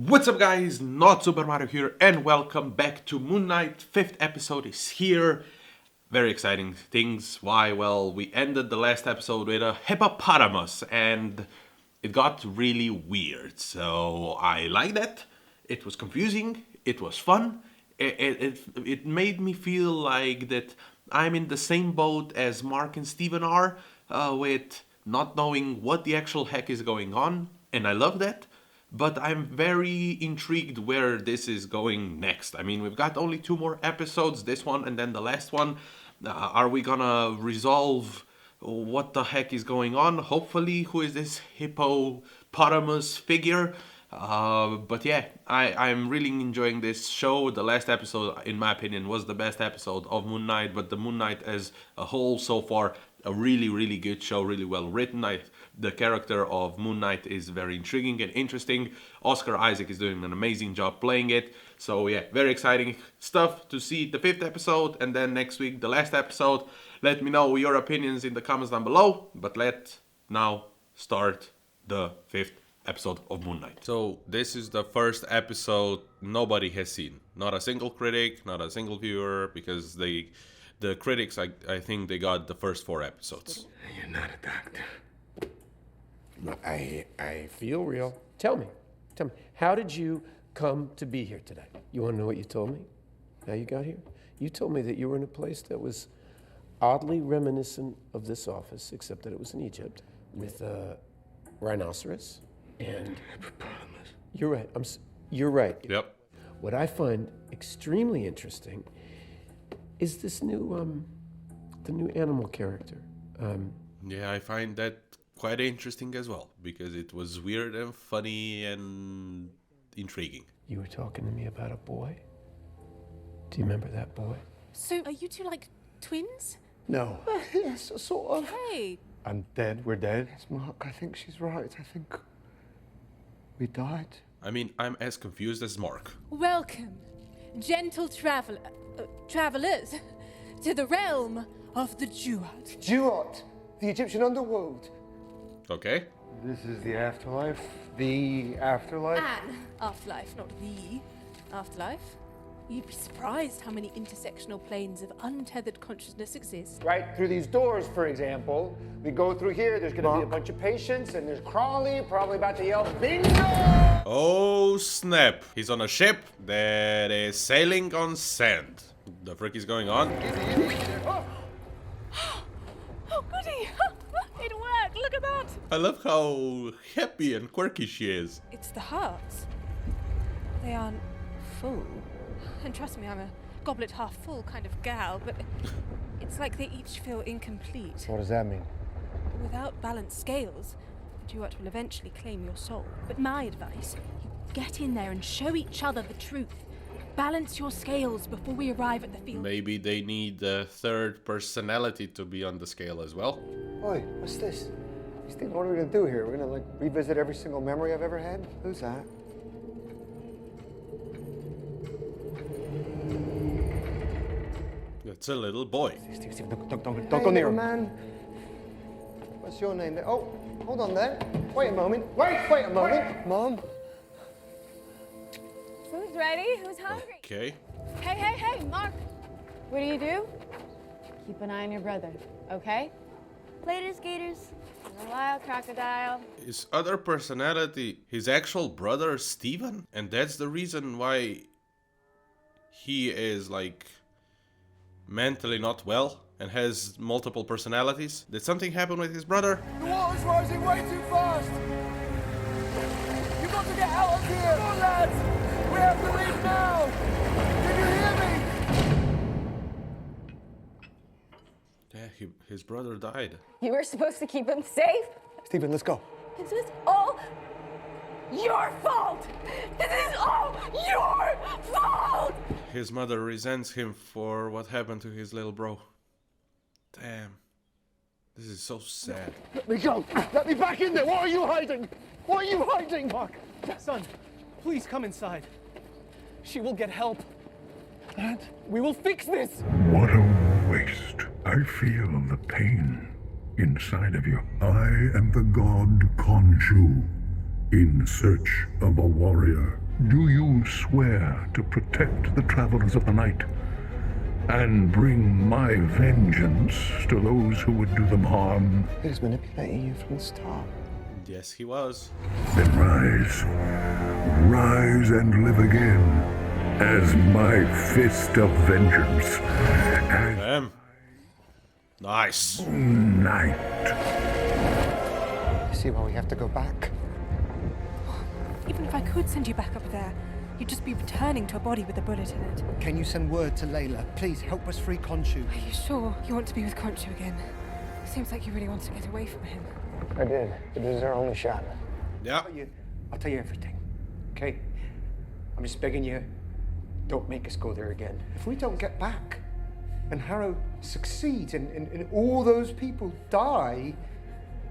What's up guys, not Super Mario here and welcome back to Moon Knight. 5th episode is here. Very exciting things. Why? Well, we ended the last episode with a hippopotamus and it got really weird. So I like that. It was confusing, it was fun. It made me feel like that I'm in the same boat as Mark and Steven are with not knowing what the actual heck is going on, and I love that. But I'm very intrigued where this is going next. I mean, we've got only 2 more episodes, this one and then the last one. Are we gonna resolve what the heck is going on? Hopefully, who is this hippopotamus figure? But yeah, I'm really enjoying this show. The last episode, in my opinion, was the best episode of Moon Knight. But the Moon Knight as a whole so far, a really good show, really well written. The character of Moon Knight is very intriguing and interesting. Oscar Isaac is doing an amazing job playing it. So yeah, very exciting stuff to see the 5th episode and then next week the last episode. Let me know your opinions in the comments down below. But let's now start the 5th episode of Moon Knight. So this is the first episode nobody has seen. Not a single critic, not a single viewer, because the critics, I think they got the first 4 episodes. You're not a doctor. I feel real. Tell me, how did you come to be here today? You want to know what you told me? How you got here? You told me that you were in a place that was oddly reminiscent of this office, except that it was in Egypt, with a rhinoceros and hippopotamus. You're right. You're right. Yep. What I find extremely interesting is this new, the new animal character. Yeah, I find that quite interesting as well, because it was weird and funny and intriguing. You were talking to me about a boy? Do you remember that boy? So, are you two like twins? No. Yes, sort of. Hey. I'm dead. We're dead. Yes, Mark, I think she's right. I think we died. I mean, I'm as confused as Mark. Welcome, gentle travelers, to the realm of the Duat. Duat, the Egyptian underworld. Okay. This is the afterlife. The afterlife. An afterlife, not the afterlife. You'd be surprised how many intersectional planes of untethered consciousness exist. Right through these doors, for example. We go through here. There's going to be a bunch of patients, and there's Crawley, probably about to yell, "Bingo!" Oh snap! He's on a ship that is sailing on sand. The frick is going on? Oh, goody! It worked! Look at that! I love how happy and quirky she is. It's the hearts. They aren't full. And trust me, I'm a goblet half full kind of gal, but it's like they each feel incomplete. What does that mean? Without balanced scales, the duat will eventually claim your soul. But my advice, you get in there and show each other the truth. Balance your scales before we arrive at the field. Maybe they need a 3rd personality to be on the scale as well. Oi, what's this? Steve, what are we gonna do here? We're gonna like revisit every single memory I've ever had? Who's that? It's a little boy. Steve, don't go near him. Man. What's your name? Oh, hold on there. Wait a moment. Wait a moment. Mom. Who's ready? Who's hungry? Okay. Hey, Mark. What do? Keep an eye on your brother, okay? Later, skaters. In a while, crocodile. His other personality, his actual brother Steven? And that's the reason why he is like mentally not well and has multiple personalities. Did something happen with his brother? The water's rising way too fast! You've got to get out of here! Come on, lads! We have to leave now! Can you hear me? Yeah, his brother died. You were supposed to keep him safe? Steven, let's go. This is all your fault! This is all your fault! His mother resents him for what happened to his little bro. Damn. This is so sad. Let me go. Let me back in there. What are you hiding? What are you hiding, Mark? Son, please come inside. She will get help. Dad? We will fix this. What a waste. I feel the pain inside of you. I am the god Khonshu, in search of a warrior. Do you swear to protect the travelers of the night and bring my vengeance to those who would do them harm? He was manipulating you from the start. Yes, he was. Then rise. Rise and live again as my fist of vengeance. As Damn. Nice. night. See why we have to go back? Even if I could send you back up there, you'd just be returning to a body with a bullet in it. Can you send word to Layla? Please help us free Khonshu. Are you sure you want to be with Khonshu again? Seems like you really want to get away from him. I did. But this is our only shot. Yeah. I'll tell you everything. Okay? I'm just begging you, don't make us go there again. If we don't get back, and Harrow succeeds, and all those people die,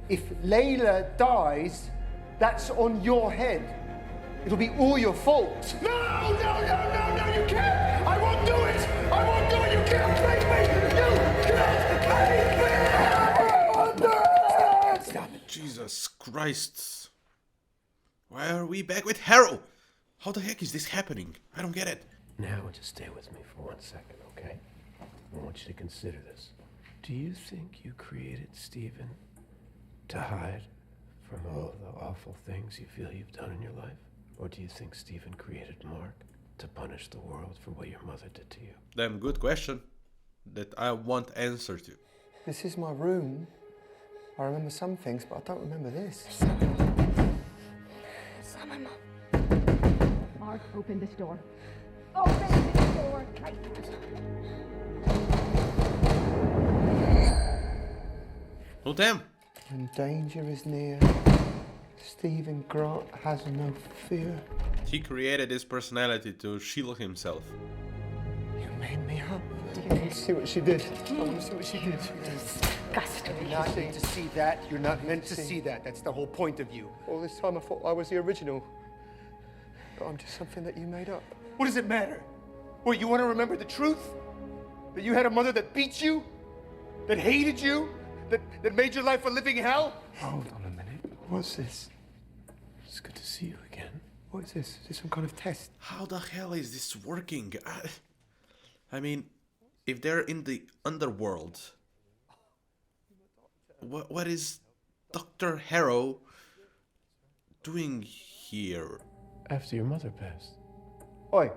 if Layla dies, that's on your head. It'll be all your fault. No, you can't! I won't do it! I won't do it! You can't make me! You can't make me! I won't do it! Stop it. Jesus Christ. Why are we back with Harrow? How the heck is this happening? I don't get it. Now, just stay with me for 1 second, okay? I want you to consider this. Do you think you created Stephen to hide from all the awful things you feel you've done in your life? Or do you think Stephen created Mark to punish the world for what your mother did to you? Damn good question that I want answer to. This is my room. I remember some things, but I don't remember this. It's not my mom. Mark, open this door. Open this door. Oh damn. When danger is near, Stephen Grant has no fear. He created his personality to shield himself. You made me up. I want to see what she did. I want to see what she did. Disgusting. You're not meant to see that. You're not meant to see that. That's the whole point of you. All this time I thought I was the original. But I'm just something that you made up. What does it matter? What, you want to remember the truth? That you had a mother that beat you? That hated you? That made your life a living hell? Hold on a minute. What's this? It's good to see you again. What is this? Is this some kind of test? How the hell is this working? I mean, if they're in the underworld, what is Dr. Harrow doing here? After your mother passed. Oi,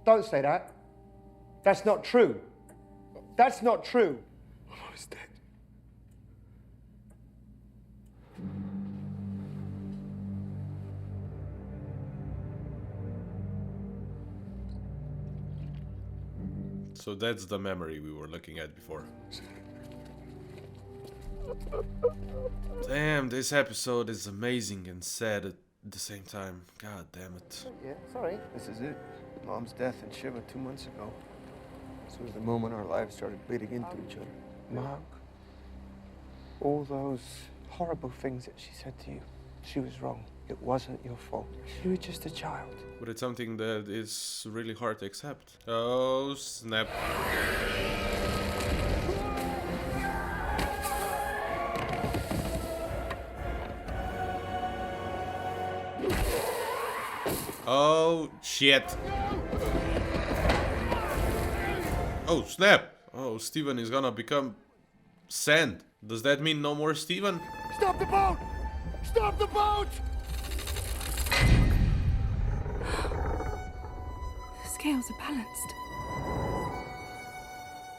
don't say that. That's not true. That's not true. My mother's dead. So that's the memory we were looking at before. Damn, this episode is amazing and sad at the same time. God damn it. Yeah, sorry. This is it. Mom's death in Shiva 2 months ago. This was the moment our lives started bleeding into each other. Mark, all those horrible things that she said to you, she was wrong. It wasn't your fault. You were just a child. But it's something that is really hard to accept. Oh, snap. Oh, shit. Oh, snap. Oh, Steven is gonna become sand. Does that mean no more Steven? Stop the boat! Stop the boat! The scales are balanced.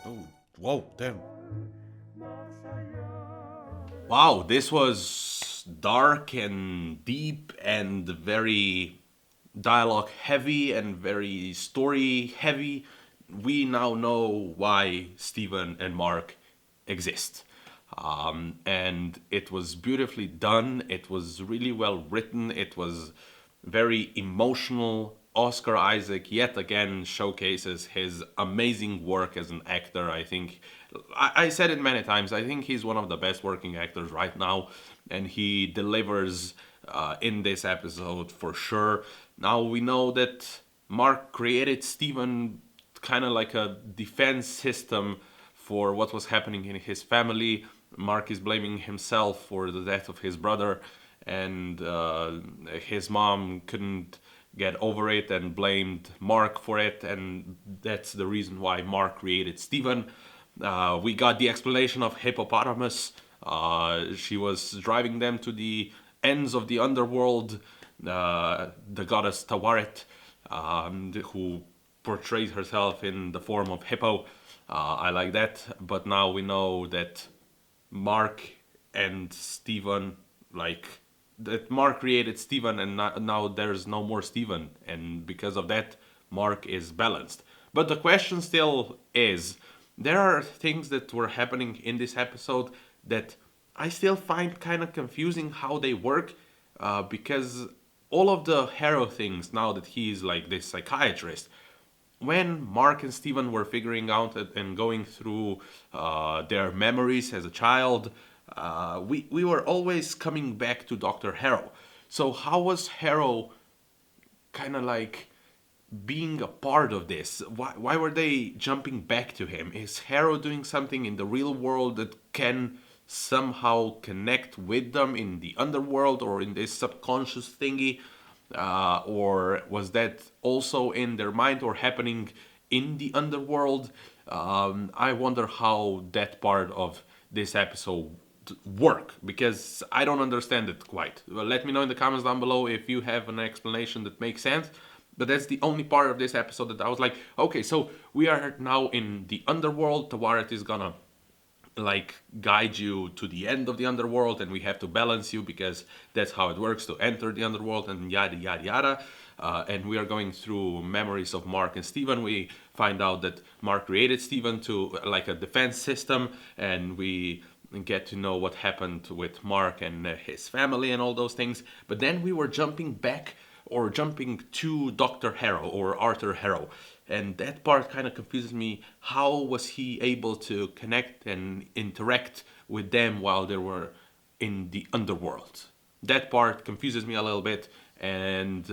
Oh, whoa, damn. Wow, this was dark and deep and very dialogue heavy and very story heavy. We now know why Steven and Mark exist. And it was beautifully done. It was really well written. It was very emotional. Oscar Isaac yet again showcases his amazing work as an actor. I think, I said it many times, I think he's one of the best working actors right now, and he delivers in this episode for sure. Now we know that Mark created Steven kind of like a defense system for what was happening in his family. Mark is blaming himself for the death of his brother, and his mom couldn't get over it and blamed Mark for it, and that's the reason why Mark created Steven. We got the explanation of Hippopotamus. She was driving them to the ends of the underworld. The goddess Tawaret, who portrays herself in the form of Hippo. I like that, but now we know that Mark and Steven, like, that Mark created Steven, and now there's no more Steven, and because of that, Mark is balanced. But the question still is, there are things that were happening in this episode that I still find kind of confusing how they work, because all of the Harrow things, now that he's like this psychiatrist, when Mark and Steven were figuring out and going through their memories as a child, we were always coming back to Dr. Harrow. So how was Harrow kind of like being a part of this? Why were they jumping back to him? Is Harrow doing something in the real world that can somehow connect with them in the underworld or in this subconscious thingy? Or was that also in their mind or happening in the underworld? I wonder how that part of this episode work, because I don't understand it quite. Well, let me know in the comments down below if you have an explanation that makes sense. But that's the only part of this episode that I was like, okay, so we are now in the underworld. Tawaret is gonna like guide you to the end of the underworld, and we have to balance you because that's how it works to enter the underworld, and yada yada yada. And we are going through memories of Mark and Steven. We find out that Mark created Steven to like a defense system, and we get to know what happened with Mark and his family and all those things. But then we were jumping back or jumping to Dr. Harrow or Arthur Harrow. And that part kind of confuses me. How was he able to connect and interact with them while they were in the underworld? That part confuses me a little bit. And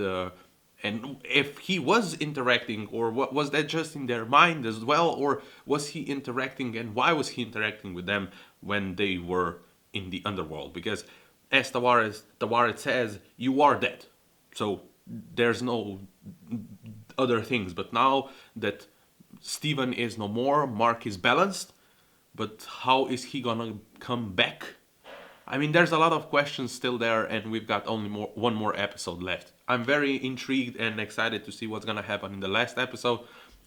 if he was interacting, or what was that just in their mind as well? Or was he interacting, and why was he interacting with them when they were in the underworld? Because as Tawaret says, you are dead. So there's no other things. But now that Steven is no more, Mark is balanced. But how is he gonna come back? I mean, there's a lot of questions still there, and we've got only one more episode left. I'm very intrigued and excited to see what's gonna happen in the last episode.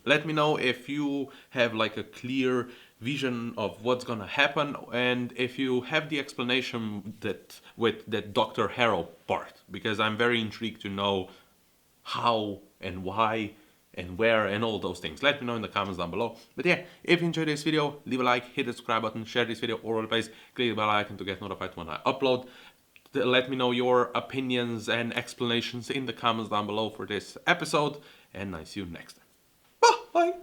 Let me know if you have like a clear vision of what's gonna happen, and if you have the explanation that with that Dr. Harrow part, because I'm very intrigued to know how and why and where and all those things. Let me know in the comments down below. But yeah, if you enjoyed this video, leave a like, hit the subscribe button, share this video all over the place, click the bell icon to get notified when I upload. Let me know your opinions and explanations in the comments down below for this episode, and I see you next time. Bye!